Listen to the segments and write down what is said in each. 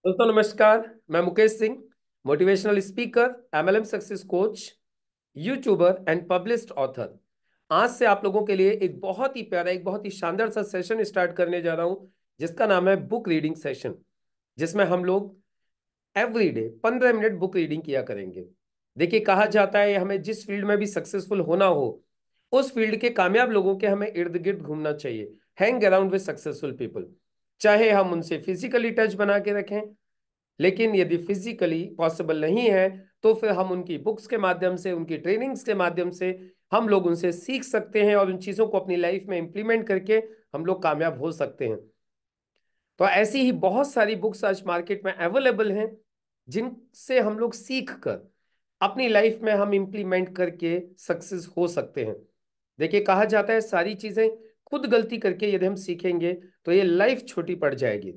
दोस्तों नमस्कार। मैं Mukesh Singh, motivational speaker, MLM success coach, YouTuber and published author. आज से आप लोगों के लिए एक बहुत ही प्यारा, एक बहुत ही शानदार सा सेशन स्टार्ट करने जा रहा हूं, जिसका नाम है बुक रीडिंग सेशन। जिसमें हम लोग एवरीडे 15 मिनट बुक रीडिंग किया करेंगे। देखिए, कहा जाता है हमें जिस फील्ड में भी सक्सेसफुल होना हो, उस फील्ड के कामयाब लोगों के हमें इर्द गिर्द घूमना चाहिए, hang around with successful people. चाहे हम उनसे फिजिकली टच बना के रखें, लेकिन यदि फिजिकली पॉसिबल नहीं है तो फिर हम उनकी बुक्स के माध्यम से, उनकी ट्रेनिंग्स के माध्यम से हम लोग उनसे सीख सकते हैं और उन चीज़ों को अपनी लाइफ में इंप्लीमेंट करके हम लोग कामयाब हो सकते हैं। तो ऐसी ही बहुत सारी बुक्स आज मार्केट में अवेलेबल हैं, जिनसे हम लोग सीख कर अपनी लाइफ में हम इंप्लीमेंट करके सक्सेस हो सकते हैं। देखिए, कहा जाता है सारी चीज़ें खुद गलती करके यदि हम सीखेंगे तो ये लाइफ छोटी पड़ जाएगी।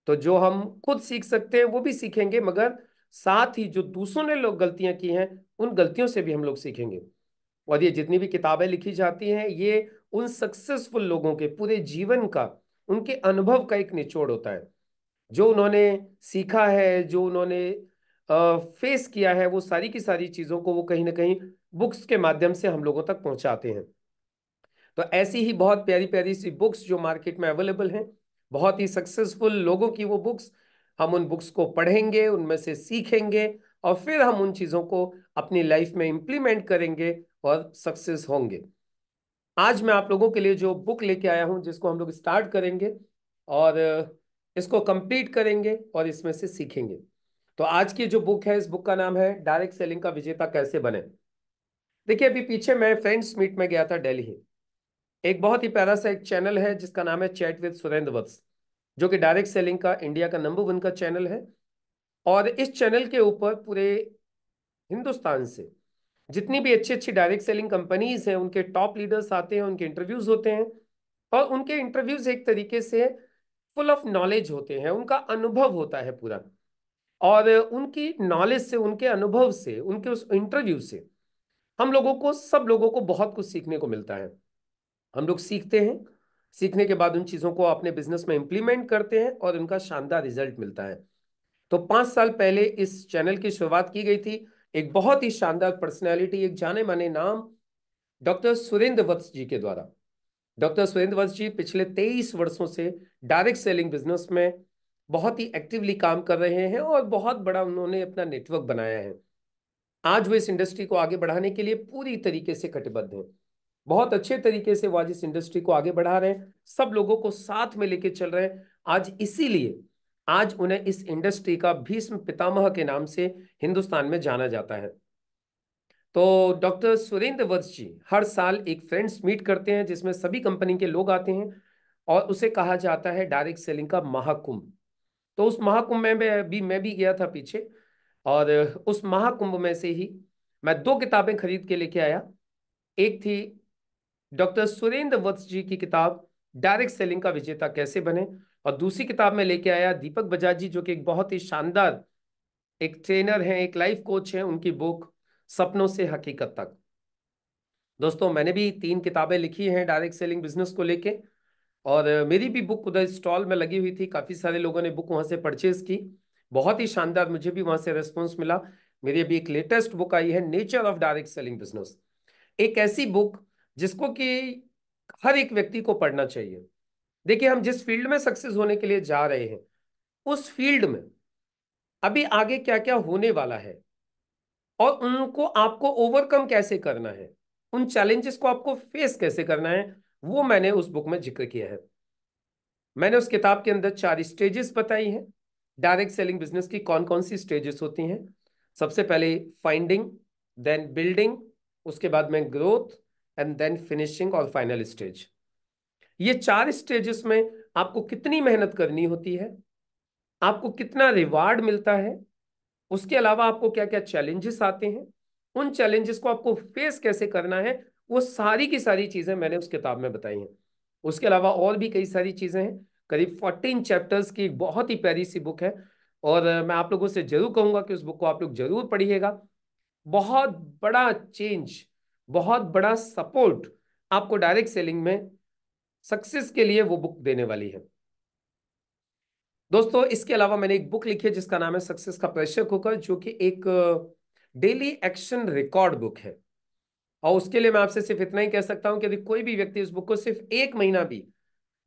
तो जो हम खुद सीख सकते हैं वो भी सीखेंगे, मगर साथ ही जो दूसरों ने लोग गलतियां की हैं उन गलतियों से भी हम लोग सीखेंगे। और ये जितनी भी किताबें लिखी जाती हैं, ये उन सक्सेसफुल लोगों के पूरे जीवन का, उनके अनुभव का एक निचोड़ होता है। जो उन्होंने सीखा है, जो उन्होंने फेस किया है, वो सारी की सारी चीजों को वो कहीं ना कहीं बुक्स के माध्यम से हम लोगों तक पहुंचाते हैं। तो ऐसी ही बहुत प्यारी प्यारी सी बुक्स जो मार्केट में अवेलेबल हैं, बहुत ही सक्सेसफुल लोगों की वो बुक्स, हम उन बुक्स को पढ़ेंगे, उनमें से सीखेंगे और फिर हम उन चीज़ों को अपनी लाइफ में इंप्लीमेंट करेंगे और सक्सेस होंगे। आज मैं आप लोगों के लिए जो बुक लेके आया हूं, जिसको हम लोग स्टार्ट करेंगे और इसको कंप्लीट करेंगे और इसमें से सीखेंगे। तो आज की जो बुक है, इस बुक का नाम है डायरेक्ट सेलिंग का विजेता कैसे बने। देखिए, अभी पीछे मैं फ्रेंड्स मीट में गया था दिल्ली। एक बहुत ही प्यारा सा एक चैनल है जिसका नाम है चैट विद सुरेंद्र वत्स, जो कि डायरेक्ट सेलिंग का इंडिया का नंबर 1 का चैनल है। और इस चैनल के ऊपर पूरे हिंदुस्तान से जितनी भी अच्छी अच्छी डायरेक्ट सेलिंग कंपनीज हैं, उनके टॉप लीडर्स आते हैं, उनके इंटरव्यूज होते हैं। और उनके इंटरव्यूज एक तरीके से फुल ऑफ नॉलेज होते हैं, उनका अनुभव होता है पूरा। और उनकी नॉलेज से, उनके अनुभव से, उनके उस इंटरव्यू से हम लोगों को, सब लोगों को बहुत कुछ सीखने को मिलता है। हम लोग सीखते हैं, सीखने के बाद उन चीज़ों को अपने बिजनेस में इंप्लीमेंट करते हैं और उनका शानदार रिजल्ट मिलता है। तो 5 साल पहले इस चैनल की शुरुआत की गई थी एक बहुत ही शानदार पर्सनैलिटी, एक जाने माने नाम, डॉक्टर सुरेंद्र वत्स जी के द्वारा। डॉक्टर सुरेंद्र वत्स जी पिछले 23 वर्षों से डायरेक्ट सेलिंग बिजनेस में बहुत ही एक्टिवली काम कर रहे हैं और बहुत बड़ा उन्होंने अपना नेटवर्क बनाया है। आज वो इस इंडस्ट्री को आगे बढ़ाने के लिए पूरी तरीके से कटिबद्ध हैं। बहुत अच्छे तरीके से वो आज इस इंडस्ट्री को आगे बढ़ा रहे हैं, सब लोगों को साथ में लेके चल रहे हैं। आज इसीलिए आज उन्हें इस इंडस्ट्री का भीष्म पितामह के नाम से हिंदुस्तान में जाना जाता है। तो डॉक्टर सुरेंद्र वत्स जी हर साल एक फ्रेंड्स मीट करते हैं, जिसमें सभी कंपनी के लोग आते हैं और उसे कहा जाता है डायरेक्ट सेलिंग का महाकुंभ। तो उस महाकुंभ में मैं भी गया था पीछे। और उस महाकुंभ में से ही मैं 2 किताबें खरीद के लेके आया। एक थी डॉक्टर सुरेंद्र वत्स जी की किताब डायरेक्ट सेलिंग का विजेता कैसे बने, और दूसरी किताब में लेके आया दीपक बजाज जी, जो कि एक बहुत ही शानदार एक ट्रेनर हैं, एक लाइफ कोच हैं, उनकी बुक सपनों से हकीकत तक। दोस्तों, मैंने भी 3 किताबें लिखी हैं डायरेक्ट सेलिंग बिजनेस को लेके। और मेरी भी बुक उधर स्टॉल में लगी हुई थी, काफी सारे लोगों ने बुक वहां से परचेज की। बहुत ही शानदार मुझे भी वहां से रेस्पॉन्स मिला। मेरी अभी एक लेटेस्ट बुक आई है, nature of direct selling business. एक ऐसी बुक जिसको कि हर एक व्यक्ति को पढ़ना चाहिए। देखिए, हम जिस फील्ड में सक्सेस होने के लिए जा रहे हैं, उस फील्ड में अभी आगे क्या क्या होने वाला है और उनको आपको ओवरकम कैसे करना है, उन चैलेंजेस को आपको फेस कैसे करना है, वो मैंने उस बुक में जिक्र किया है। मैंने उस किताब के अंदर 4 स्टेजेस बताई हैं। डायरेक्ट सेलिंग बिजनेस की कौन कौन सी स्टेजेस होती हैं। सबसे पहले फाइंडिंग, देन बिल्डिंग, उसके बाद में ग्रोथ, एंड देन फिनिशिंग और फाइनल स्टेज। ये 4 स्टेजेस में आपको कितनी मेहनत करनी होती है, आपको कितना रिवार्ड मिलता है, उसके अलावा आपको क्या क्या चैलेंजेस आते हैं, उन चैलेंजेस को आपको फेस कैसे करना है, वो सारी की सारी चीजें मैंने उस किताब में बताई हैं। उसके अलावा और भी कई सारी चीजें हैं। करीब 14 चैप्टर्स की एक बहुत ही प्यारी सी बुक है। और मैं आप लोगों से जरूर कहूंगा कि उस बुक को आप लोग जरूर पढ़िएगा। बहुत बड़ा चेंज, बहुत बड़ा सपोर्ट आपको डायरेक्ट सेलिंग में सक्सेस के लिए वो बुक देने वाली है। दोस्तों इसके अलावा मैंने एक बुक लिखी है जिसका नाम है सक्सेस का प्रेशर कुकर, जो कि एक डेली एक्शन रिकॉर्ड बुक है। और उसके लिए मैं आपसे सिर्फ इतना ही कह सकता हूं कि यदि कोई भी व्यक्ति इस बुक को सिर्फ एक महीना भी,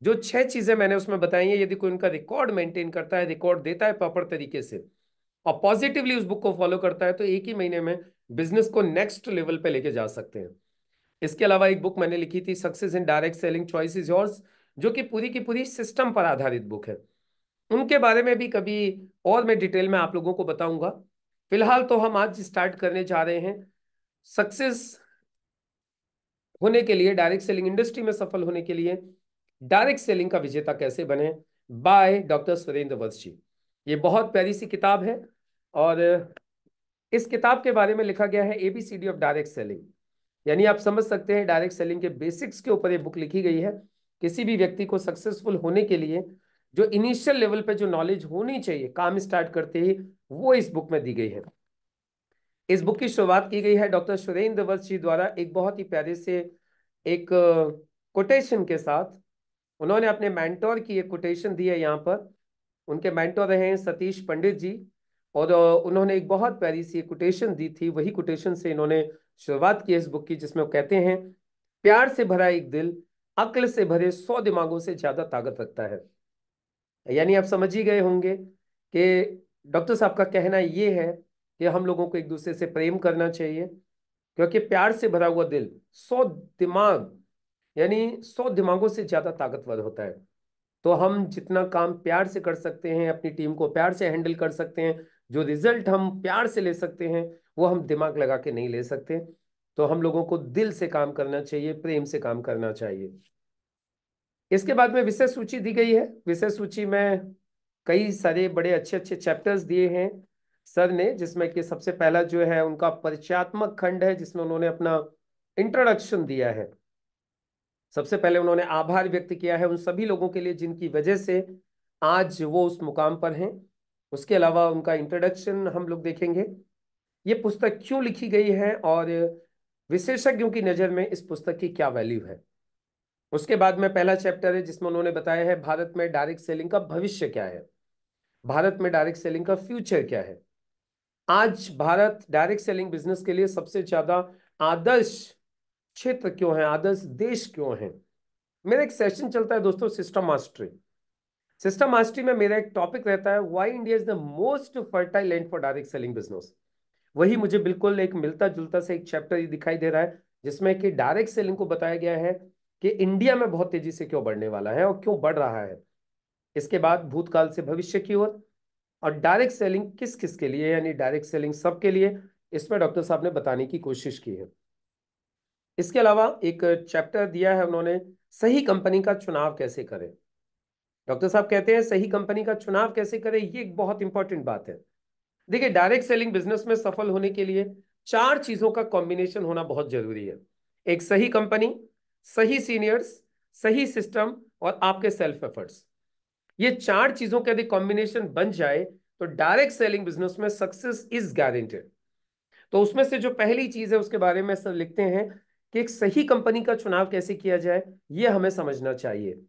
जो 6 चीजें मैंने उसमें बताई हैं, यदि कोई उनका रिकॉर्ड मेंटेन करता है, रिकॉर्ड देता है प्रॉपर तरीके से और पॉजिटिवली उस बुक को फॉलो करता है, तो एक ही महीने में बिजनेस को नेक्स्ट लेवल पे लेके जा सकते हैं। इसके अलावा एक बुक मैंने लिखी थी success in direct selling, choice is yours, जो कि पूरी की पूरी सिस्टम पर आधारित बुक है। उनके बारे में भी कभी और मैं डिटेल में आप लोगों को बताऊंगा। फिलहाल तो हम आज स्टार्ट करने जा रहे हैं सक्सेस होने के लिए, डायरेक्ट सेलिंग इंडस्ट्री में सफल होने के लिए डायरेक्ट सेलिंग का विजेता कैसे बने, बाय डॉक्टर सुरेंद्र वंश जी। ये बहुत प्यारी सी किताब है और इस किताब के बारे में लिखा गया है एबीसीडी ऑफ डायरेक्ट सेलिंग। यानी आप समझ सकते हैं डायरेक्ट सेलिंग के बेसिक्स के ऊपर ये बुक लिखी गई है। किसी भी व्यक्ति को सक्सेसफुल होने के लिए जो इनिशियल लेवल पे जो नॉलेज होनी चाहिए काम स्टार्ट करते ही, वो इस बुक में दी गई है। इस बुक की शुरुआत की गई है डॉक्टर सुरेंद्र वंश जी द्वारा एक बहुत ही प्यारे से एक कोटेशन के साथ। उन्होंने अपने मेंटोर की एक कोटेशन दी है यहाँ पर। उनके मेंटोर रहे हैं सतीश पंडित जी, और उन्होंने एक बहुत प्यारी सी कोटेशन दी थी। वही कोटेशन से इन्होंने शुरुआत की इस बुक की, जिसमें वो कहते हैं, प्यार से भरा एक दिल अक्ल से भरे 100 दिमागों से ज्यादा ताकत रखता है। यानी आप समझ ही गए होंगे कि डॉक्टर साहब का कहना ये है कि हम लोगों को एक दूसरे से प्रेम करना चाहिए, क्योंकि प्यार से भरा हुआ दिल 100 दिमाग, यानी 100 दिमागों से ज्यादा ताकतवर होता है। तो हम जितना काम प्यार से कर सकते हैं, अपनी टीम को प्यार से हैंडल कर सकते हैं, जो रिजल्ट हम प्यार से ले सकते हैं, वो हम दिमाग लगा के नहीं ले सकते। तो हम लोगों को दिल से काम करना चाहिए, प्रेम से काम करना चाहिए। इसके बाद में विषय सूची दी गई है। विषय सूची में कई सारे बड़े अच्छे अच्छे चैप्टर्स दिए हैं सर ने, जिसमें कि सबसे पहला जो है उनका परिचयात्मक खंड है, जिसमें उन्होंने अपना इंट्रोडक्शन दिया है। सबसे पहले उन्होंने आभार व्यक्त किया है उन सभी लोगों के लिए जिनकी वजह से आज वो उस मुकाम पर हैं। उसके अलावा उनका इंट्रोडक्शन हम लोग देखेंगे, ये पुस्तक क्यों लिखी गई है और विशेषज्ञों की नज़र में इस पुस्तक की क्या वैल्यू है। उसके बाद में पहला चैप्टर है जिसमें उन्होंने बताया है भारत में डायरेक्ट सेलिंग का भविष्य क्या है, भारत में डायरेक्ट सेलिंग का फ्यूचर क्या है। आज भारत डायरेक्ट सेलिंग बिजनेस के लिए सबसे ज्यादा आदर्श क्षेत्र क्यों है, आदर्श देश क्यों है। मेरा एक सेशन चलता है दोस्तों सिस्टम मास्टरी। सिस्टम मास्टरी में मेरा एक टॉपिक रहता है why India is the most fertile land for direct selling business. वही मुझे बिल्कुल एक मिलता जुलता से एक चैप्टर दिखाई दे रहा है, जिसमें कि डायरेक्ट सेलिंग को बताया गया है कि इंडिया में बहुत तेजी से क्यों बढ़ने वाला है और क्यों बढ़ रहा है। इसके बाद भूतकाल से भविष्य की ओर, और डायरेक्ट सेलिंग किस किस के लिए, यानी डायरेक्ट सेलिंग सबके लिए, इसमें डॉक्टर साहब ने बताने की कोशिश की है। इसके अलावा एक चैप्टर दिया है उन्होंने, सही कंपनी का चुनाव कैसे करें। डॉक्टर साहब कहते हैं सही कंपनी का चुनाव कैसे करें, ये एक बहुत इंपॉर्टेंट बात है। देखिए डायरेक्ट सेलिंग बिजनेस में सफल होने के लिए 4 चीजों का कॉम्बिनेशन होना बहुत जरूरी है। एक सही कंपनी, सही सीनियर्स, सही सिस्टम और आपके सेल्फ एफर्ट्स। ये 4 चीजों के यदि कॉम्बिनेशन बन जाए तो डायरेक्ट सेलिंग बिजनेस में सक्सेस इज गारंटेड। तो उसमें से जो पहली चीज है उसके बारे में सर लिखते हैं कि एक सही कंपनी का चुनाव कैसे किया जाए, ये हमें समझना चाहिए,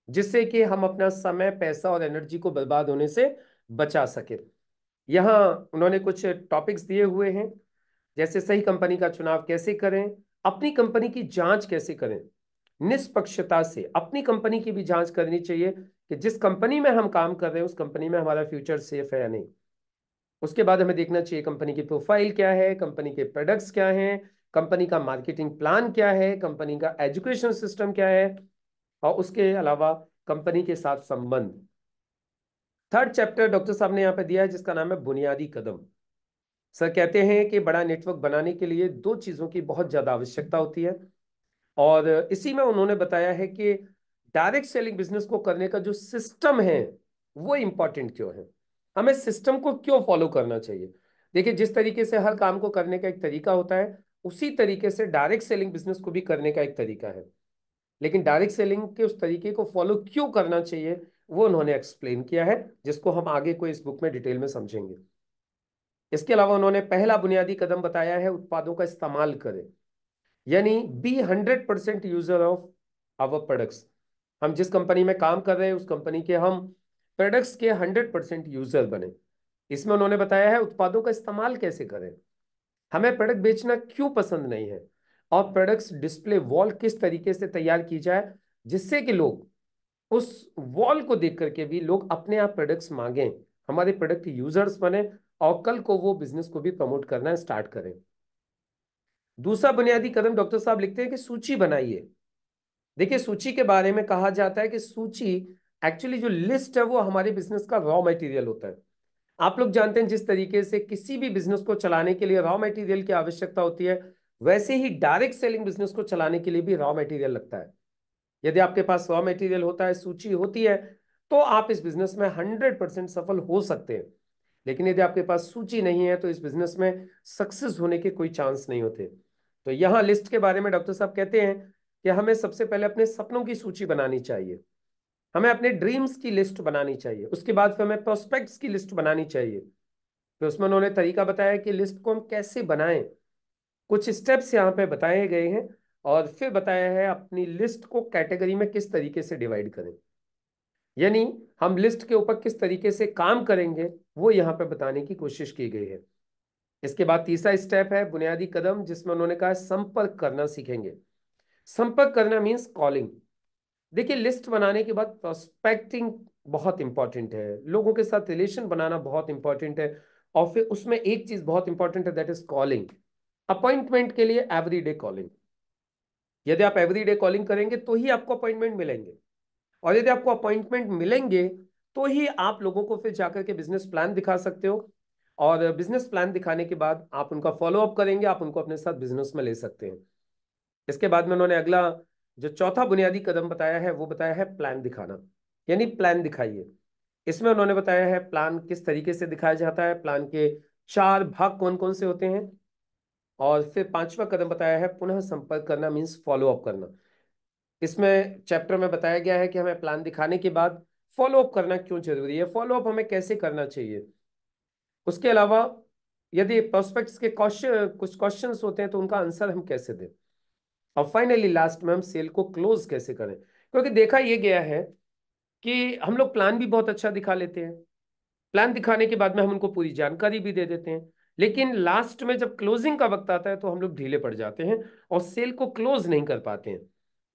जिससे कि हम अपना समय, पैसा और एनर्जी को बर्बाद होने से बचा सके। यहाँ उन्होंने कुछ टॉपिक्स दिए हुए हैं, जैसे सही कंपनी का चुनाव कैसे करें, अपनी कंपनी की जांच कैसे करें, निष्पक्षता से अपनी कंपनी की भी जांच करनी चाहिए कि जिस कंपनी में हम काम कर रहे हैं उस कंपनी में हमारा फ्यूचर सेफ है या नहीं। उसके बाद हमें देखना चाहिए कंपनी की प्रोफाइल क्या है, कंपनी के प्रोडक्ट्स क्या हैं, कंपनी का मार्केटिंग प्लान क्या है, कंपनी का एजुकेशन सिस्टम क्या है, और उसके अलावा कंपनी के साथ संबंध। थर्ड चैप्टर डॉक्टर साहब ने यहाँ पे दिया है जिसका नाम है बुनियादी कदम। सर कहते हैं कि बड़ा नेटवर्क बनाने के लिए 2 चीजों की बहुत ज्यादा आवश्यकता होती है, और इसी में उन्होंने बताया है कि डायरेक्ट सेलिंग बिजनेस को करने का जो सिस्टम है वो इंपॉर्टेंट क्यों है, हमें सिस्टम को क्यों फॉलो करना चाहिए। देखिए जिस तरीके से हर काम को करने का एक तरीका होता है, उसी तरीके से डायरेक्ट सेलिंग बिजनेस को भी करने का एक तरीका है। लेकिन डायरेक्ट सेलिंग के उस तरीके को फॉलो क्यों करना चाहिए वो उन्होंने एक्सप्लेन किया है, जिसको हम आगे को इस बुक में डिटेल में समझेंगे। इसके अलावा उन्होंने पहला बुनियादी कदम बताया है उत्पादों का इस्तेमाल करें, यानी be 100% user of our products. हम जिस कंपनी में काम कर रहे हैं उस कंपनी के हम प्रोडक्ट्स के 100% यूजर बने। इसमें उन्होंने बताया है उत्पादों का इस्तेमाल कैसे करें, हमें प्रोडक्ट बेचना क्यों पसंद नहीं है, और प्रोडक्ट्स डिस्प्ले वॉल किस तरीके से तैयार की जाए जिससे कि लोग उस वॉल को देख करके भी लोग अपने आप प्रोडक्ट्स मांगें, हमारे प्रोडक्ट यूजर्स बने और कल को वो बिजनेस को भी प्रमोट करना स्टार्ट करें। दूसरा बुनियादी कदम डॉक्टर साहब लिखते हैं कि सूची बनाइए। देखिए, सूची के बारे में कहा जाता है कि सूची एक्चुअली जो लिस्ट है वो हमारे बिजनेस का रॉ मटेरियल होता है। आप लोग जानते हैं जिस तरीके से किसी भी बिजनेस को चलाने के लिए रॉ मटेरियल की आवश्यकता होती है, वैसे ही डायरेक्ट सेलिंग बिजनेस को चलाने के लिए भी रॉ मटेरियल लगता है। यदि आपके पास रॉ मटेरियल होता है, सूची होती है, तो आप इस बिजनेस में 100% सफल हो सकते हैं। लेकिन यदि आपके पास सूची नहीं है तो इस बिजनेस में सक्सेस होने के कोई चांस नहीं होते। तो यहाँ लिस्ट के बारे में डॉक्टर साहब कहते हैं कि हमें सबसे पहले अपने सपनों की सूची बनानी चाहिए, हमें अपने ड्रीम्स की लिस्ट बनानी चाहिए, उसके बाद फिर हमें प्रोस्पेक्ट्स की लिस्ट बनानी चाहिए। तो उसमें उन्होंने तरीका बताया कि लिस्ट को हम कैसे बनाएं, कुछ स्टेप्स यहाँ पे बताए गए हैं, और फिर बताया है अपनी लिस्ट को कैटेगरी में किस तरीके से डिवाइड करें, यानी हम लिस्ट के ऊपर किस तरीके से काम करेंगे वो यहाँ पे बताने की कोशिश की गई है। इसके बाद तीसरा स्टेप है बुनियादी कदम, जिसमें उन्होंने कहा संपर्क करना सीखेंगे। संपर्क करना मीन्स कॉलिंग। देखिए, लिस्ट बनाने के बाद प्रोस्पेक्टिंग बहुत इंपॉर्टेंट है, लोगों के साथ रिलेशन बनाना बहुत इंपॉर्टेंट है, और फिर उसमें एक चीज बहुत इंपॉर्टेंट है, दैट इज कॉलिंग। अपॉइंटमेंट के लिए एवरीडे कॉलिंग। यदि आप एवरीडे कॉलिंग करेंगे तो ही आपको अपॉइंटमेंट मिलेंगे, और यदि आपको अपॉइंटमेंट मिलेंगे तो ही आप लोगों को फिर जाकर के बिजनेस प्लान दिखा सकते हो, और बिजनेस प्लान दिखाने के बाद आप उनका फॉलो अप करेंगे, आप उनको अपने साथ बिजनेस में ले सकते हैं। इसके बाद में उन्होंने अगला जो चौथा बुनियादी कदम बताया है वो बताया है प्लान दिखाना, यानी प्लान दिखाइए। इसमें उन्होंने बताया है प्लान किस तरीके से दिखाया जाता है, प्लान के 4 भाग कौन कौन से होते हैं, और फिर पांचवा कदम बताया है पुनः संपर्क करना मीन्स फॉलो अप करना। इसमें चैप्टर में बताया गया है कि हमें प्लान दिखाने के बाद फॉलो अप करना क्यों जरूरी है, फॉलो अप हमें कैसे करना चाहिए। उसके अलावा यदि प्रोस्पेक्ट्स के क्वेश्चन कुछ क्वेश्चंस होते हैं तो उनका आंसर हम कैसे दें, और फाइनली लास्ट में हम सेल को क्लोज कैसे करें। क्योंकि देखा यह गया है कि हम लोग प्लान भी बहुत अच्छा दिखा लेते हैं, प्लान दिखाने के बाद में हम उनको पूरी जानकारी भी दे देते हैं, लेकिन लास्ट में जब क्लोजिंग का वक्त आता है तो हम लोग ढीले पड़ जाते हैं और सेल को क्लोज नहीं कर पाते हैं।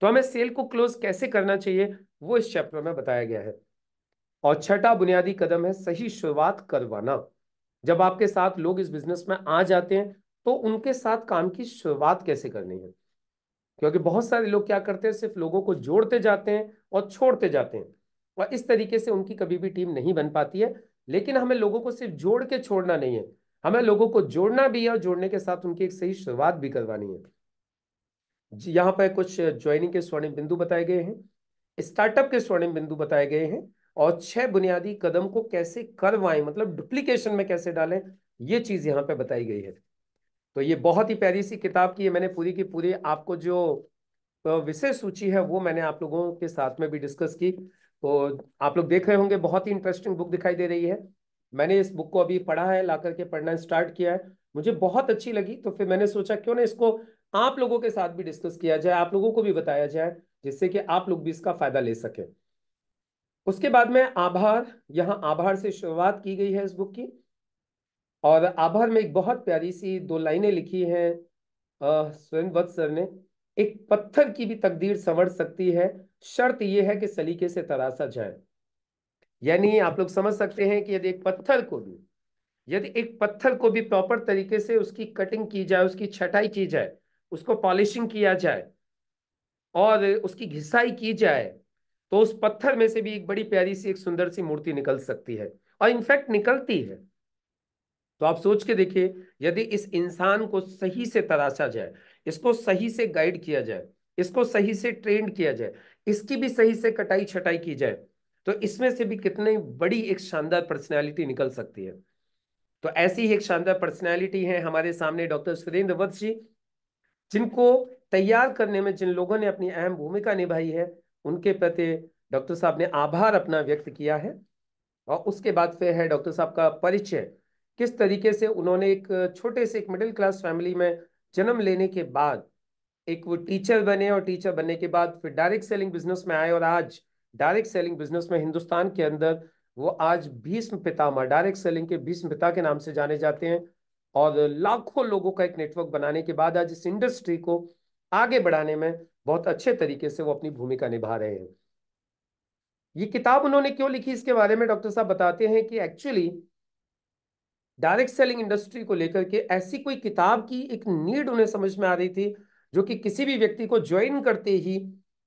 तो हमें सेल को क्लोज कैसे करना चाहिए वो इस चैप्टर में बताया गया है। और छठा बुनियादी कदम है सही शुरुआत करवाना। जब आपके साथ लोग इस बिजनेस में आ जाते हैं तो उनके साथ काम की शुरुआत कैसे करनी है, क्योंकि बहुत सारे लोग क्या करते हैं, सिर्फ लोगों को जोड़ते जाते हैं और छोड़ते जाते हैं, और इस तरीके से उनकी कभी भी टीम नहीं बन पाती है। लेकिन हमें लोगों को सिर्फ जोड़ के छोड़ना नहीं है, हमें लोगों को जोड़ना भी है, और जोड़ने के साथ उनकी एक सही शुरुआत भी करवानी है। यहाँ पर कुछ ज्वाइनिंग के स्वर्णिम बिंदु बताए गए हैं, स्टार्टअप के स्वर्णिम बिंदु बताए गए हैं, और 6 बुनियादी कदम को कैसे करवाएं, मतलब डुप्लीकेशन में कैसे डालें, ये चीज यहाँ पे बताई गई है। तो ये बहुत ही प्यारी सी किताब की है, मैंने पूरी की पूरी आपको जो विषय सूची है वो मैंने आप लोगों के साथ में भी डिस्कस की। तो आप लोग देख रहे होंगे बहुत ही इंटरेस्टिंग बुक दिखाई दे रही है। मैंने इस बुक को अभी पढ़ा है, ला करके पढ़ना स्टार्ट किया है, मुझे बहुत अच्छी लगी, तो फिर मैंने सोचा क्यों ना इसको आप लोगों के साथ भी डिस्कस किया जाए, आप लोगों को भी बताया जाए, जिससे कि आप लोग भी इसका फायदा ले सकें। उसके बाद में आभार, यहाँ आभार से शुरुआत की गई है इस बुक की, और आभार में एक बहुत प्यारी सी 2 लाइनें लिखी हैं स्वयं वत्स सर ने। एक पत्थर की भी तकदीर संवर सकती है, शर्त यह है कि सलीके से तराशा जाए। यानी आप लोग समझ सकते हैं कि यदि एक पत्थर को भी प्रॉपर तरीके से उसकी कटिंग की जाए, उसकी छटाई की जाए, उसको पॉलिशिंग किया जाए और उसकी घिसाई की जाए, तो उस पत्थर में से भी एक बड़ी प्यारी सी एक सुंदर सी मूर्ति निकल सकती है, और इनफैक्ट निकलती है। तो आप सोच के देखिए, यदि इस इंसान को सही से तराशा जाए, इसको सही से गाइड किया जाए, इसको सही से ट्रेंड किया जाए, इसकी भी सही से कटाई छटाई की जाए, तो इसमें से भी कितनी बड़ी एक शानदार पर्सनैलिटी निकल सकती है। तो ऐसी ही एक शानदार पर्सनैलिटी है हमारे सामने डॉक्टर सुरेंद्र वत्स जी, जिनको तैयार करने में जिन लोगों ने अपनी अहम भूमिका निभाई है, उनके प्रति डॉक्टर साहब ने आभार अपना व्यक्त किया है। और उसके बाद फिर है डॉक्टर साहब का परिचय, किस तरीके से उन्होंने एक छोटे से एक मिडिल क्लास फैमिली में जन्म लेने के बाद एक वो टीचर बने, और टीचर बनने के बाद फिर डायरेक्ट सेलिंग बिजनेस में आए, और आज डायरेक्ट सेलिंग बिजनेस में हिंदुस्तान के अंदर वो आज भीष्म पितामह, डायरेक्ट सेलिंग के भीष्म पिता के नाम से जाने जाते हैं। और लाखों लोगों का एक नेटवर्क बनाने के बाद आज इस इंडस्ट्री को आगे बढ़ाने में बहुत अच्छे तरीके से वो अपनी भूमिका निभा रहे हैं। ये किताब उन्होंने क्यों लिखी, इसके बारे में डॉक्टर साहब बताते हैं कि एक्चुअली डायरेक्ट सेलिंग इंडस्ट्री को लेकर के ऐसी कोई किताब की एक नीड उन्हें समझ में आ रही थी, जो कि किसी भी व्यक्ति को ज्वाइन करते ही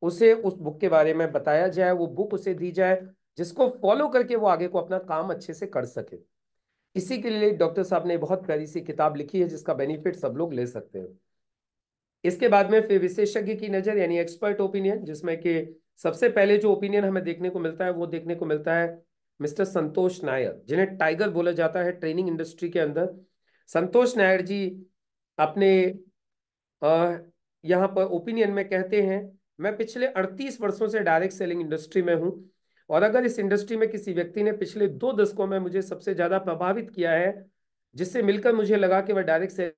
उसे उस बुक के बारे में बताया जाए, वो बुक उसे दी जाए, जिसको फॉलो करके वो आगे को अपना काम अच्छे से कर सके। इसी के लिए डॉक्टर साहब ने बहुत प्यारी सी किताब लिखी है, जिसका बेनिफिट सब लोग ले सकते हैं। इसके बाद में फिर विशेषज्ञ की नजर यानी एक्सपर्ट ओपिनियन, जिसमें कि सबसे पहले जो ओपिनियन हमें देखने को मिलता है वो देखने को मिलता है मिस्टर संतोष नायर, जिन्हें टाइगर बोला जाता है ट्रेनिंग इंडस्ट्री के अंदर। संतोष नायर जी अपने अ, यहाँ पर ओपिनियन में कहते हैं, मैं पिछले 38 वर्षों से डायरेक्ट सेलिंग इंडस्ट्री में हूँ, और अगर इस इंडस्ट्री में किसी व्यक्ति ने पिछले 2 दशकों में मुझे सबसे ज्यादा प्रभावित किया है, जिससे मिलकर मुझे लगा कि वह डायरेक्ट सेलिंग,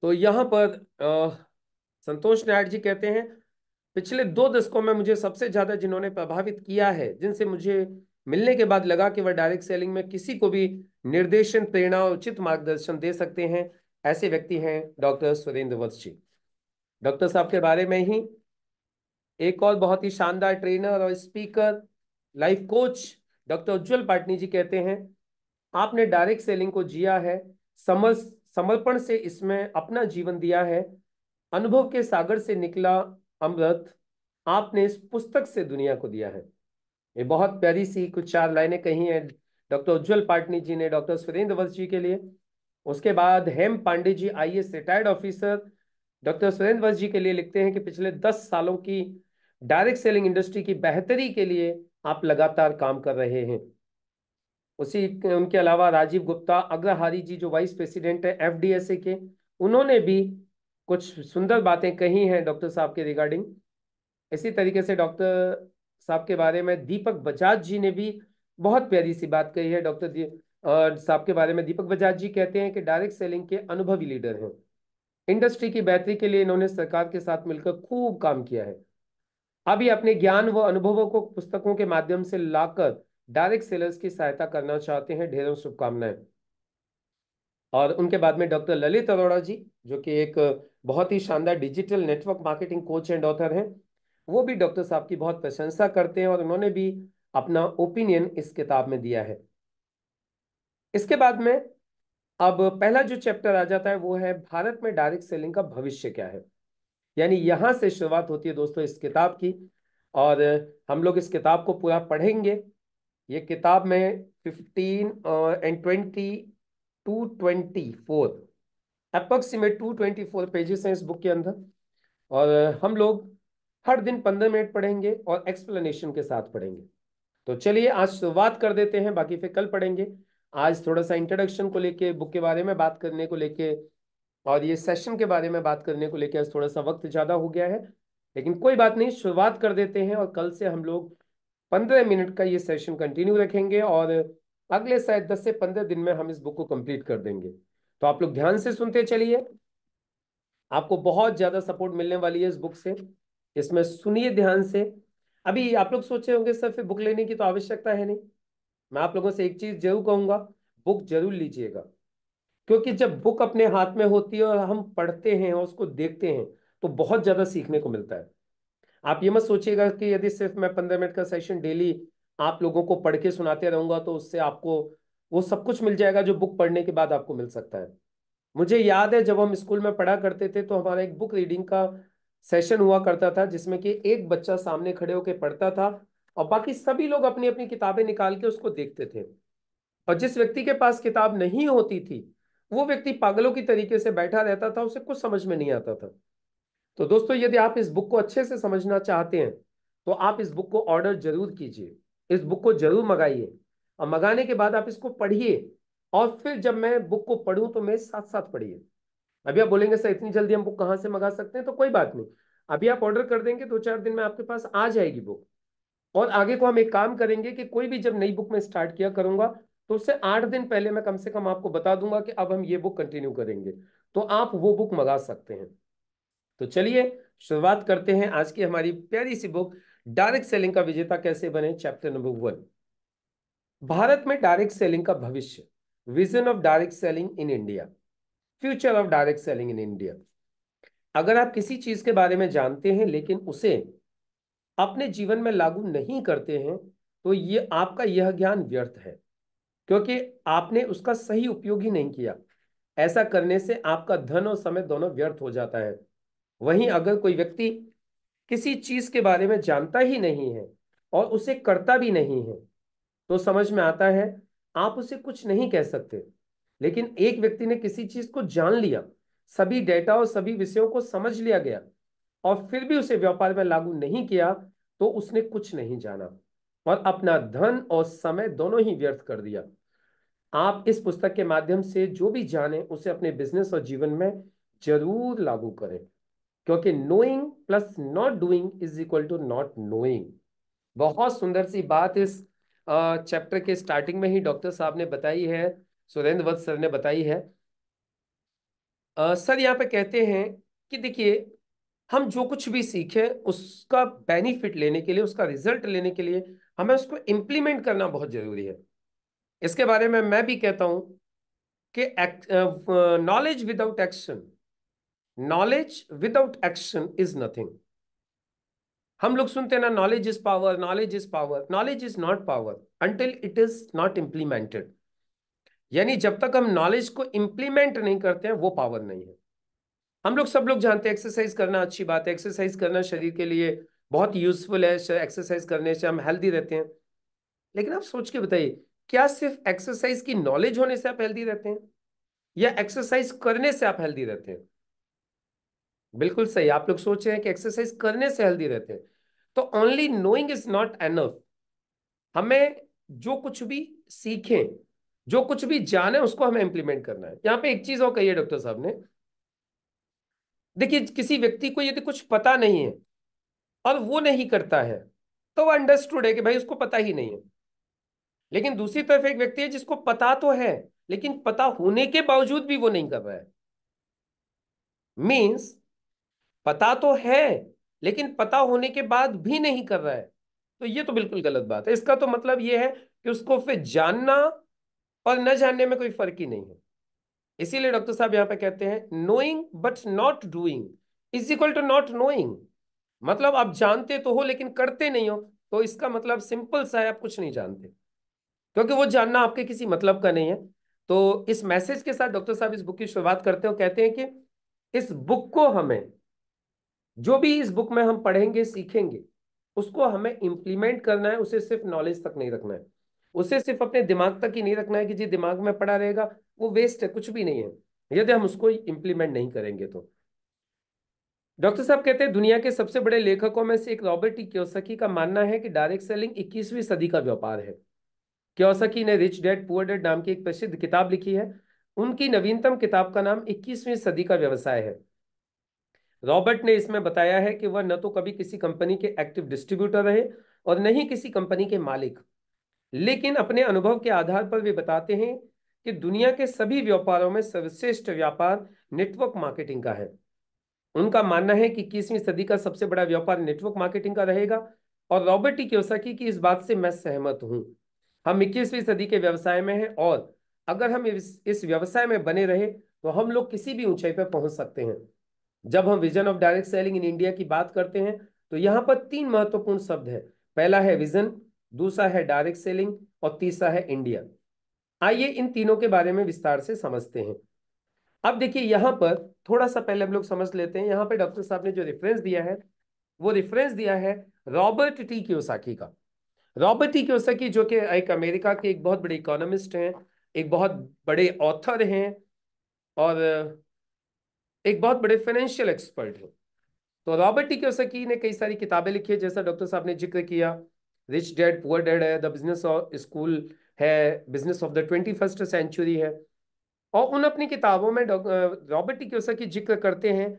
तो यहाँ पर संतोष नायर जी कहते हैं, पिछले 2 दशकों में मुझे सबसे ज्यादा जिन्होंने प्रभावित किया है, जिनसे मुझे मिलने के बाद लगा कि वह डायरेक्ट सेलिंग में किसी को भी निर्देशन, प्रेरणा और उचित मार्गदर्शन दे सकते हैं, ऐसे व्यक्ति हैं डॉक्टर सुरेंद्र वत्स जी। डॉक्टर साहब के बारे में ही एक और बहुत ही शानदार ट्रेनर और स्पीकर, लाइफ कोच डॉक्टर उज्जवल पाटनी जी कहते हैं, आपने डायरेक्ट सेलिंग को जिया है, समर्पण से इसमें अपना जीवन दिया है, अनुभव के सागर से निकला अमृत आपने इस पुस्तक से दुनिया को दिया है। ये बहुत प्यारी सी कुछ 4 लाइनें कही हैं डॉक्टर उज्जवल पाटनी जी ने डॉक्टर सुरेंद्र वत्स जी के लिए। उसके बाद Hem Pande ji, IAS retired officer, doctor Surendra Vats ji के लिए लिखते हैं कि पिछले 10 सालों की डायरेक्ट सेलिंग इंडस्ट्री की बेहतरी के लिए आप लगातार काम कर रहे हैं। उसी उनके अलावा राजीव गुप्ता अग्रहारी जी, जो वाइस प्रेसिडेंट है एफडीएसए के, उन्होंने भी कुछ सुंदर बातें कही हैं डॉक्टर साहब के रिगार्डिंग। इसी तरीके से डॉक्टर साहब के बारे में दीपक बजाज जी ने भी बहुत प्यारी सी बात कही है। साहब के बारे में दीपक बजाज जी कहते हैं कि डायरेक्ट सेलिंग के अनुभवी लीडर हैं, इंडस्ट्री की बेहतरी के लिए इन्होंने सरकार के साथ मिलकर खूब काम किया है, अभी अपने ज्ञान व अनुभवों को पुस्तकों के माध्यम से लाकर डायरेक्ट सेलर्स की सहायता करना चाहते हैं, ढेरों शुभकामनाएं। और उनके बाद में डॉक्टर ललित अरोड़ा जी, जो कि एक बहुत ही शानदार digital network marketing coach and author हैं, वो भी डॉक्टर साहब की बहुत प्रशंसा करते हैं और उन्होंने भी अपना ओपिनियन इस किताब में दिया है। इसके बाद में अब पहला जो चैप्टर आ जाता है वो है भारत में डायरेक्ट सेलिंग का भविष्य क्या है। यानी यहां से शुरुआत होती है दोस्तों इस किताब की, और हम लोग इस किताब को पूरा पढ़ेंगे। ये किताब में 15 और 22 24 अप्रोक्सीमेट 224 पेजेस हैं इस बुक के अंदर, और हम लोग हर दिन 15 मिनट पढ़ेंगे और एक्सप्लेनेशन के साथ पढ़ेंगे। तो चलिए आज शुरुआत कर देते हैं, बाकी फिर कल पढ़ेंगे। आज थोड़ा सा इंट्रोडक्शन को लेके, बुक के बारे में बात करने को लेके और ये सेशन के बारे में बात करने को लेके आज थोड़ा सा वक्त ज्यादा हो गया है, लेकिन कोई बात नहीं, शुरुआत कर देते हैं। और कल से हम लोग 15 मिनट का ये सेशन कंटिन्यू रखेंगे, और अगले शायद 10 से 15 दिन में हम इस बुक को कंप्लीट कर देंगे। तो आप लोग ध्यान से सुनते चलिए, आपको बहुत ज्यादा सपोर्ट मिलने वाली है इस बुक से, इसमें सुनिए ध्यान से। अभी आप लोग सोचे होंगे सर फिर बुक लेने की तो आवश्यकता है नहीं, मैं आप लोगों से एक चीज जरूर कहूंगा, बुक जरूर लीजिएगा, क्योंकि जब बुक अपने हाथ में होती है और हम पढ़ते हैं और उसको देखते हैं तो बहुत ज्यादा सीखने को मिलता है। आप ये मत सोचिएगा कि यदि सिर्फ मैं 15 मिनट का सेशन डेली आप लोगों को पढ़ के सुनाते रहूंगा तो उससे आपको वो सब कुछ मिल जाएगा जो बुक पढ़ने के बाद आपको मिल सकता है। मुझे याद है जब हम स्कूल में पढ़ा करते थे तो हमारा एक बुक रीडिंग का सेशन हुआ करता था, जिसमें कि एक बच्चा सामने खड़े होकर पढ़ता था और बाकी सभी लोग अपनी अपनी किताबें निकाल के उसको देखते थे, और जिस व्यक्ति के पास किताब नहीं होती थी वो व्यक्ति पागलों की तरीके से बैठा रहता था, उसे कुछ समझ में नहीं आता था। तो दोस्तों यदि आप इस बुक को अच्छे से समझना चाहते हैं तो आप इस बुक को ऑर्डर जरूर कीजिए, इस बुक को जरूर मंगाइए, और मंगाने के बाद आप इसको पढ़िए, और फिर जब मैं बुक को पढ़ूं तो मेरे साथ साथ पढ़िए। अभी आप बोलेंगे सर इतनी जल्दी हम बुक कहाँ से मंगा सकते हैं, तो कोई बात नहीं, अभी आप ऑर्डर कर देंगे 2-4 दिन में आपके पास आ जाएगी बुक। और आगे को हम एक काम करेंगे कि कोई भी जब नई बुक में स्टार्ट किया करूंगा तो उससे 8 दिन पहले मैं कम से कम आपको बता दूंगा कि अब हम ये बुक कंटिन्यू करेंगे, तो आप वो बुक मंगा सकते हैं। तो चलिए शुरुआत करते हैं आज की हमारी प्यारी सी बुक डायरेक्ट सेलिंग का विजेता कैसे बने, चैप्टर नंबर 1। भारत में डायरेक्ट सेलिंग का भविष्य, vision of direct selling in India, future of direct selling in India. अगर आप किसी चीज के बारे में जानते हैं लेकिन उसे अपने जीवन में लागू नहीं करते हैं तो ये आपका यह ज्ञान व्यर्थ है, क्योंकि आपने उसका सही उपयोग ही नहीं किया। ऐसा करने से आपका धन और समय दोनों व्यर्थ हो जाता है। वहीं अगर कोई व्यक्ति किसी चीज के बारे में जानता ही नहीं है और उसे करता भी नहीं है तो समझ में आता है आप उसे कुछ नहीं कह सकते। लेकिन एक व्यक्ति ने किसी चीज को जान लिया, सभी डेटा और सभी विषयों को समझ लिया गया और फिर भी उसे व्यापार में लागू नहीं किया तो उसने कुछ नहीं जाना और अपना धन और समय दोनों ही व्यर्थ कर दिया। आप इस पुस्तक के माध्यम से जो भी जाने उसे अपने बिजनेस और जीवन में जरूर लागू करें, क्योंकि knowing plus not doing is equal to not knowing. बहुत सुंदर सी बात इस चैप्टर के स्टार्टिंग में ही डॉक्टर साहब ने बताई है, सुरेंद्र वत्स सर ने बताई है। सर यहाँ पे कहते हैं कि देखिए, हम जो कुछ भी सीखें उसका बेनिफिट लेने के लिए, उसका रिजल्ट लेने के लिए हमें उसको इम्प्लीमेंट करना बहुत जरूरी है। इसके बारे में मैं भी कहता हूं कि knowledge without action, knowledge without action is nothing. हम लोग सुनते हैं ना, knowledge is power, knowledge is power. Knowledge is not power until it is not implemented. यानी जब तक हम नॉलेज को इम्प्लीमेंट नहीं करते हैं वो पावर नहीं है। हम लोग सब लोग जानते हैं एक्सरसाइज करना अच्छी बात है, एक्सरसाइज करना शरीर के लिए बहुत यूजफुल है, एक्सरसाइज करने से हम हेल्दी रहते हैं। लेकिन आप सोच के बताइए, क्या सिर्फ एक्सरसाइज की नॉलेज होने से आप हेल्दी रहते हैं या एक्सरसाइज करने से आप हेल्दी रहते हैं? बिल्कुल सही, आप लोग सोच रहे हैं कि एक्सरसाइज करने से हेल्दी रहते हैं। तो only knowing is not enough. हमें जो कुछ भी सीखें, जो कुछ भी जाने, उसको हमें इंप्लीमेंट करना है। यहाँ पे एक चीज और कही है डॉक्टर साहब ने, देखिए किसी व्यक्ति को यदि कुछ पता नहीं है और वो नहीं करता है तो वो अंडरस्टूड है कि भाई उसको पता ही नहीं है। लेकिन दूसरी तरफ एक व्यक्ति है जिसको पता तो है लेकिन पता होने के बावजूद भी वो नहीं कर रहा है। मीन्स पता तो है लेकिन पता होने के बाद भी नहीं कर रहा है, तो ये तो बिल्कुल गलत बात है। इसका तो मतलब ये है कि उसको फिर जानना और न जानने में कोई फर्क ही नहीं है। इसीलिए डॉक्टर साहब यहां पे कहते हैं knowing but not doing is equal to not knowing. मतलब आप जानते तो हो लेकिन करते नहीं हो, तो इसका मतलब सिंपल सा है, आप कुछ नहीं जानते, क्योंकि वो जानना आपके किसी मतलब का नहीं है। तो इस मैसेज के साथ डॉक्टर साहब इस बुक की शुरुआत करते हो, कहते हैं कि इस बुक को हमें, जो भी इस बुक में हम पढ़ेंगे सीखेंगे, उसको हमें इंप्लीमेंट करना है। उसे सिर्फ नॉलेज तक नहीं रखना है, उसे सिर्फ अपने दिमाग तक ही नहीं रखना है कि जी दिमाग में पड़ा रहेगा, वो वेस्ट है, कुछ भी नहीं है यदि हम उसको इंप्लीमेंट नहीं करेंगे तो। डॉक्टर साहब कहते हैं दुनिया के सबसे बड़े लेखकों में से एक रॉबर्ट टी कियोसाकी का मानना है कि डायरेक्ट सेलिंग 21वीं सदी का व्यापार है। कियोसाकी ने रिच डैड पुअर डैड नाम की एक प्रसिद्ध किताब लिखी है। उनकी नवीनतम किताब का नाम 21वीं सदी का व्यवसाय है। रॉबर्ट ने इसमें बताया है कि वह न तो कभी किसी कंपनी के एक्टिव डिस्ट्रीब्यूटर रहे और न ही किसी कंपनी के मालिक, लेकिन अपने अनुभव के आधार पर वे बताते हैं कि दुनिया के सभी व्यापारों में सर्वश्रेष्ठ व्यापार नेटवर्क मार्केटिंग का है। उनका मानना है कि 21वीं सदी का सबसे बड़ा व्यापार नेटवर्क मार्केटिंग का रहेगा और रॉबर्ट टी कियोसाकी की इस बात से मैं सहमत हूं। हम 21वीं सदी के व्यवसाय में हैं और अगर हम इस व्यवसाय में बने रहे तो हम लोग किसी भी ऊंचाई पर पहुंच सकते हैं। जब हम vision of direct selling in India की बात करते हैं तो यहाँ पर 3 महत्वपूर्ण शब्द है। पहला है विजन, दूसरा है डायरेक्ट सेलिंग और तीसरा है इंडिया। आइए इन तीनों के बारे में विस्तार से समझते हैं। अब देखिए यहाँ पर थोड़ा सा पहले हम लोग समझ लेते हैं, यहाँ पे डॉक्टर साहब ने जो रेफरेंस दिया है वो रेफरेंस दिया है रॉबर्ट टी कियोसाकी का। रॉबर्ट टी कियोसाकी जो कि एक अमेरिका के एक बहुत बड़े इकोनॉमिस्ट हैं, एक बहुत बड़े ऑथर हैं और एक बहुत बड़े फाइनेंशियल एक्सपर्ट हैं। तो रॉबर्ट टी कियोसाकी ने कई सारी किताबें लिखी है, जैसा डॉक्टर साहब ने जिक्र किया। रिच डैड पुअर डैड है, द बिजनेस स्कूल है, business of the 21st century है। और उन अपनी किताबों में रॉबर्ट टी कियोसाकी जिक्र करते हैं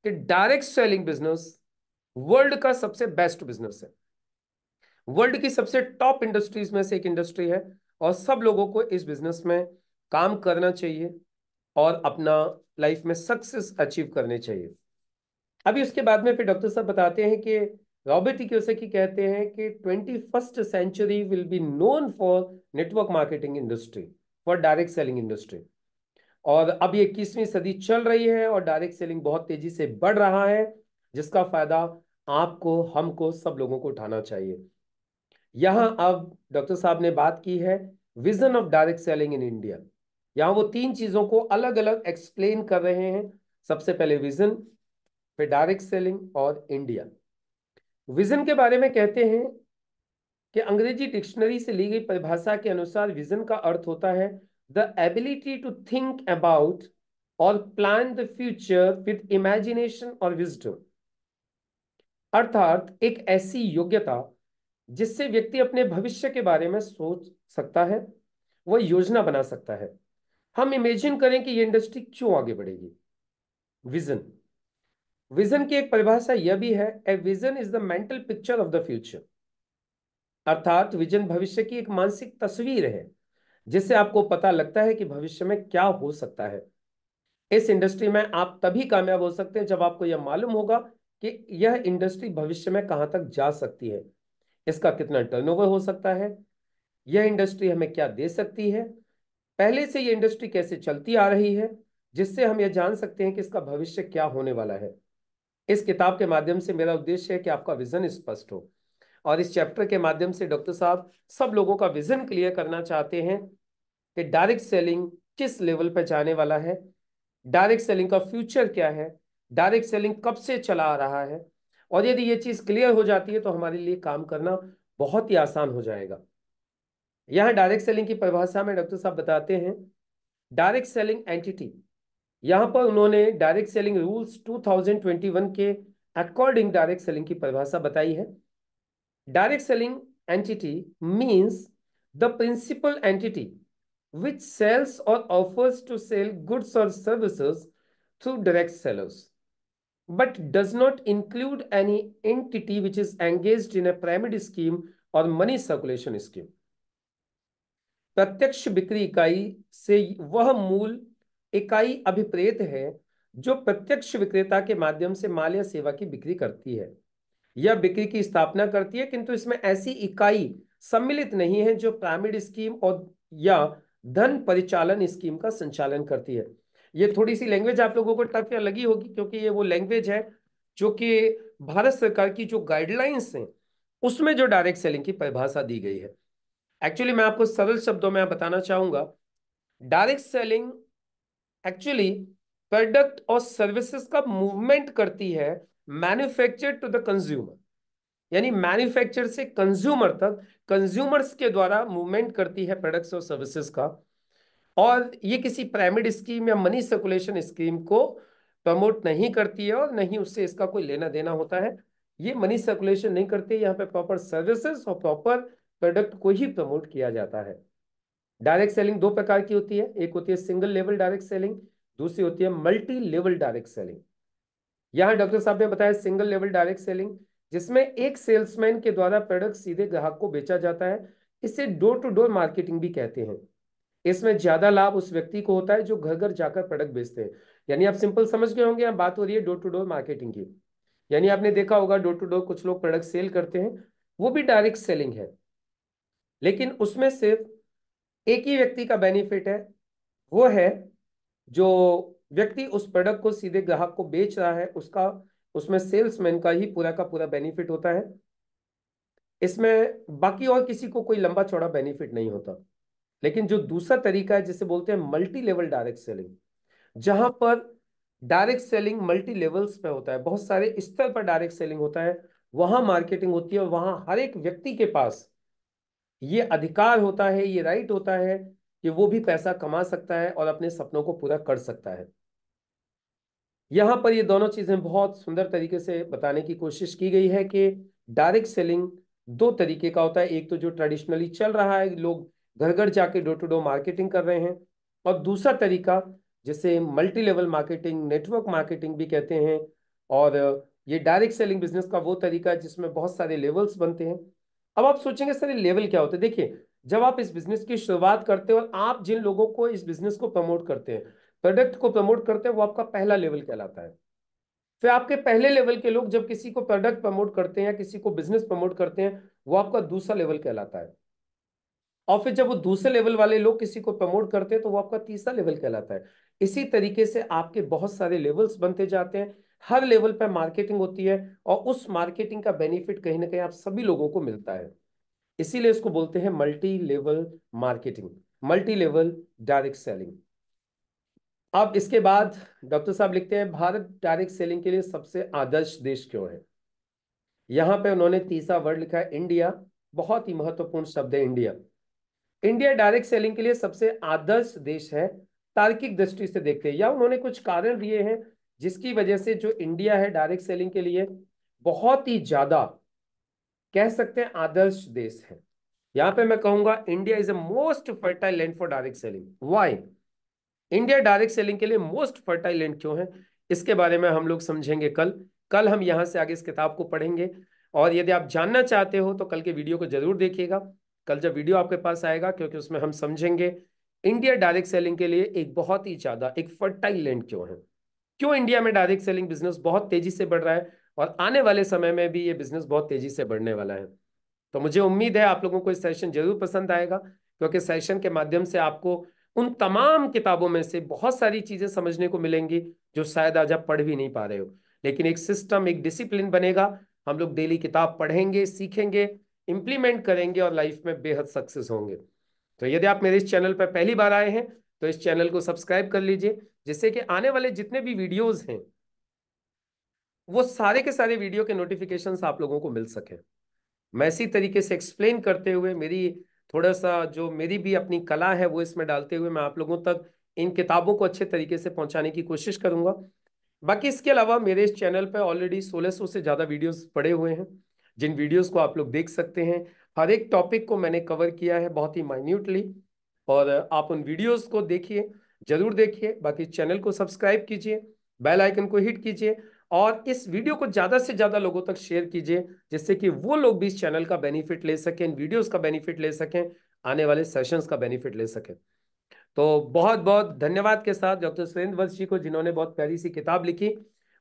कि डायरेक्ट सेलिंग बिजनेस वर्ल्ड का सबसे बेस्ट बिजनेस है, वर्ल्ड की सबसे टॉप इंडस्ट्रीज में से एक इंडस्ट्री है और सब लोगों को इस बिजनेस में काम करना चाहिए और अपना लाइफ में सक्सेस अचीव करने चाहिए। अभी उसके बाद में फिर डॉक्टर साहब बताते हैं कि रॉबर्ट टी कियोसाकी कहते हैं कि 21st century will be known for network marketing industry, for direct selling industry. और अब ये 21वीं सदी चल रही है और डायरेक्ट सेलिंग बहुत तेजी से बढ़ रहा है, जिसका फायदा आपको, हमको, सब लोगों को उठाना चाहिए। यहां अब डॉक्टर साहब ने बात की है vision of direct selling in India. यहां वो तीन चीजों को अलग अलग एक्सप्लेन कर रहे हैं। सबसे पहले विजन, फिर डायरेक्ट सेलिंग और इंडिया। विजन के बारे में कहते हैं कि अंग्रेजी डिक्शनरी से ली गई परिभाषा के अनुसार विजन का अर्थ होता है the ability to think about और plan the future with imagination और विजडम। अर्थात एक ऐसी योग्यता जिससे व्यक्ति अपने भविष्य के बारे में सोच सकता है, वह योजना बना सकता है। हम इमेजिन करें कि ये इंडस्ट्री क्यों आगे बढ़ेगी। विजन, विजन की एक परिभाषा यह भी है, a vision is the mental picture of the future. अर्थात विजन भविष्य की एक मानसिक तस्वीर है जिससे आपको पता लगता है कि भविष्य में क्या हो सकता है। इस इंडस्ट्री में आप तभी कामयाब हो सकते हैं जब आपको यह मालूम होगा कि यह इंडस्ट्री भविष्य में कहां तक जा सकती है, इसका कितना टर्नओवर हो सकता है, यह इंडस्ट्री हमें क्या दे सकती है, पहले से यह इंडस्ट्री कैसे चलती आ रही है, जिससे हम यह जान सकते हैं कि इसका भविष्य क्या होने वाला है। इस किताब के माध्यम से मेरा उद्देश्य है कि आपका विजन स्पष्ट हो, और इस चैप्टर के माध्यम से डॉक्टर साहब सब लोगों का विजन क्लियर करना चाहते हैं कि डायरेक्ट सेलिंग किस लेवल पर जाने वाला है, डायरेक्ट सेलिंग का फ्यूचर क्या है, डायरेक्ट सेलिंग कब से चला आ रहा है। और यदि ये चीज क्लियर हो जाती है तो हमारे लिए काम करना बहुत ही आसान हो जाएगा। यहां डायरेक्ट सेलिंग की परिभाषा में डॉक्टर साहब बताते हैं डायरेक्ट सेलिंग एंटिटी। यहां पर उन्होंने डायरेक्ट सेलिंग रूल्स 2021 के अकॉर्डिंग डायरेक्ट सेलिंग की परिभाषा बताई है। Direct selling entity means the principal entity which sells or offers to sell goods or services through direct sellers, but does not include any entity which is engaged in a pyramid scheme or money circulation scheme. प्रत्यक्ष बिक्री इकाई से वह मूल इकाई अभिप्रेत है जो प्रत्यक्ष विक्रेता के माध्यम से माल या सेवा की बिक्री करती है या बिक्री की स्थापना करती है, किंतु इसमें ऐसी इकाई सम्मिलित नहीं है जो पिरामिड स्कीम और या धन परिचालन स्कीम का संचालन करती है। ये थोड़ी सी लैंग्वेज आप लोगों को टफ या लगी होगी, क्योंकि ये वो लैंग्वेज है जो कि भारत सरकार की जो गाइडलाइंस हैं उसमें जो डायरेक्ट सेलिंग की परिभाषा दी गई है। एक्चुअली मैं आपको सरल शब्दों में बताना चाहूंगा, डायरेक्ट सेलिंग एक्चुअली प्रोडक्ट और सर्विसेज का मूवमेंट करती है मैन्युफैक्चर टू द कंज्यूमर, यानी मैन्युफैक्चर से कंज्यूमर तक कंज्यूमर्स के द्वारा मूवमेंट करती है प्रोडक्ट्स और सर्विसेज का। और ये किसी पिरामिड स्कीम या मनी सर्कुलेशन स्कीम को प्रमोट नहीं करती है और नहीं उससे इसका कोई लेना देना होता है। ये मनी सर्कुलेशन नहीं करती, यहाँ पे प्रॉपर सर्विसेज और प्रॉपर प्रोडक्ट को ही प्रमोट किया जाता है। डायरेक्ट सेलिंग दो प्रकार की होती है, एक होती है सिंगल लेवल डायरेक्ट सेलिंग, दूसरी होती है मल्टी लेवल डायरेक्ट सेलिंग। यहाँ डॉक्टर साहब ने बताया सिंगल लेवल डायरेक्ट सेलिंग, जिसमें एक सेल्समैन के द्वारा प्रोडक्ट सीधे ग्राहक को बेचा जाता है। इसे डोर टू डोर मार्केटिंग भी कहते हैं। इसमें ज्यादा लाभ उस व्यक्ति को होता है जो घर घर जाकर प्रोडक्ट बेचते हैं। यानी आप सिंपल समझ गए होंगे, यहाँ बात हो रही है डोर टू डोर मार्केटिंग की। यानी आपने देखा होगा डोर टू डोर कुछ लोग प्रोडक्ट सेल करते हैं, वो भी डायरेक्ट सेलिंग है, लेकिन उसमें सिर्फ एक ही व्यक्ति का बेनिफिट है, वो है जो व्यक्ति उस प्रोडक्ट को सीधे ग्राहक को बेच रहा है, उसका, उसमें सेल्समैन का ही पूरा का पूरा बेनिफिट होता है। इसमें बाकी और किसी को कोई लंबा चौड़ा बेनिफिट नहीं होता। लेकिन जो दूसरा तरीका है जिसे बोलते हैं मल्टी लेवल डायरेक्ट सेलिंग, जहां पर डायरेक्ट सेलिंग मल्टी लेवल्स पे होता है, बहुत सारे स्तर पर डायरेक्ट सेलिंग होता है, वहां मार्केटिंग होती है और वहां हर एक व्यक्ति के पास ये अधिकार होता है, ये राइट होता है कि वो भी पैसा कमा सकता है और अपने सपनों को पूरा कर सकता है। यहां पर ये दोनों चीजें बहुत सुंदर तरीके से बताने की कोशिश की गई है कि डायरेक्ट सेलिंग दो तरीके का होता है। एक तो जो ट्रेडिशनली चल रहा है, लोग घर घर जाके डोर टू डोर मार्केटिंग कर रहे हैं, और दूसरा तरीका जिसे multi level marketing, network marketing भी कहते हैं। और ये डायरेक्ट सेलिंग बिजनेस का वो तरीका है जिसमें बहुत सारे लेवल्स बनते हैं। अब आप सोचेंगे सर ये लेवल क्या होते हैं। देखिए, जब आप इस बिजनेस की शुरुआत करते हो और आप जिन लोगों को इस बिजनेस को प्रमोट करते हैं, प्रोडक्ट को प्रमोट करते हैं, वो आपका पहला लेवल कहलाता है। फिर आपके पहले लेवल के लोग जब किसी को प्रोडक्ट प्रमोट करते हैं या किसी को बिजनेस प्रमोट करते हैं, वो आपका दूसरा लेवल कहलाता है। और फिर जब वो दूसरे लेवल वाले लोग किसी को प्रमोट करते हैं तो वो आपका तीसरा लेवल कहलाता है। इसी तरीके से आपके बहुत सारे लेवल्स बनते जाते हैं। हर लेवल पर मार्केटिंग होती है और उस मार्केटिंग का बेनिफिट कहीं ना कहीं आप सभी लोगों को मिलता है। इसीलिए इसको बोलते हैं multi level marketing, multi level direct selling. अब इसके बाद डॉक्टर साहब लिखते हैं भारत डायरेक्ट सेलिंग के लिए सबसे आदर्श देश क्यों है। यहां पे उन्होंने तीसरा वर्ड लिखा है इंडिया। बहुत ही महत्वपूर्ण शब्द है इंडिया। इंडिया डायरेक्ट सेलिंग के लिए सबसे आदर्श देश है तार्किक दृष्टि से देखते हैं, या उन्होंने कुछ कारण दिए हैं जिसकी वजह से जो इंडिया है डायरेक्ट सेलिंग के लिए बहुत ही ज्यादा कह सकते हैं आदर्श देश है। यहां पे मैं कहूंगा India is a most fertile land for direct selling. Why? India direct selling के लिए मोस्ट फर्टाइल लैंड क्यों है, इसके बारे में हम लोग समझेंगे कल। कल हम यहां से आगे इस किताब को पढ़ेंगे। और यदि आप जानना चाहते हो तो कल के वीडियो को जरूर देखिएगा। कल जब वीडियो आपके पास आएगा, क्योंकि उसमें हम समझेंगे इंडिया डायरेक्ट सेलिंग के लिए एक बहुत ही ज्यादा एक फर्टाइल लैंड क्यों है, क्यों इंडिया में डायरेक्ट सेलिंग बिजनेस बहुत तेजी से बढ़ रहा है और आने वाले समय में भी ये बिजनेस बहुत तेजी से बढ़ने वाला है। तो मुझे उम्मीद है आप लोगों को इस सेशन जरूर पसंद आएगा, क्योंकि सेशन के माध्यम से आपको उन तमाम किताबों में से बहुत सारी चीजें समझने को मिलेंगी जो शायद आज आप पढ़ भी नहीं पा रहे हो। लेकिन एक सिस्टम, एक डिसिप्लिन बनेगा। हम लोग डेली किताब पढ़ेंगे, सीखेंगे, इंप्लीमेंट करेंगे और लाइफ में बेहद सक्सेस होंगे। तो यदि आप मेरे इस चैनल पर पहली बार आए हैं तो इस चैनल को सब्सक्राइब कर लीजिए, जिससे कि आने वाले जितने भी वीडियोस हैं वो सारे के सारे वीडियो के नोटिफिकेशंस आप लोगों को मिल सके। मैं इसी तरीके से एक्सप्लेन करते हुए, मेरी थोड़ा सा जो मेरी भी अपनी कला है वो इसमें डालते हुए मैं आप लोगों तक इन किताबों को अच्छे तरीके से पहुंचाने की कोशिश करूंगा। बाकी इसके अलावा मेरे इस चैनल पर ऑलरेडी 1600 से ज़्यादा वीडियोस पड़े हुए हैं, जिन वीडियोस को आप लोग देख सकते हैं। हर एक टॉपिक को मैंने कवर किया है बहुत ही माइन्यूटली, और आप उन वीडियोस को देखिए, जरूर देखिए। बाकी चैनल को सब्सक्राइब कीजिए, बेल आइकन को हिट कीजिए और इस वीडियो को ज़्यादा से ज़्यादा लोगों तक शेयर कीजिए, जिससे कि वो लोग भी इस चैनल का बेनिफिट ले सकें, इन वीडियोस का बेनिफिट ले सकें, आने वाले सेशंस का बेनिफिट ले सकें। तो बहुत बहुत धन्यवाद के साथ डॉक्टर सुरेंद्र वंश जी को, जिन्होंने बहुत प्यारी सी किताब लिखी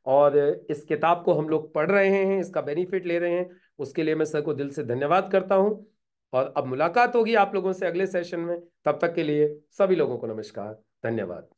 और इस किताब को हम लोग पढ़ रहे हैं, इसका बेनिफिट ले रहे हैं। उसके लिए मैं सर को दिल से धन्यवाद करता हूं। और अब मुलाकात होगी आप लोगों से अगले सेशन में। तब तक के लिए सभी लोगों को नमस्कार, धन्यवाद।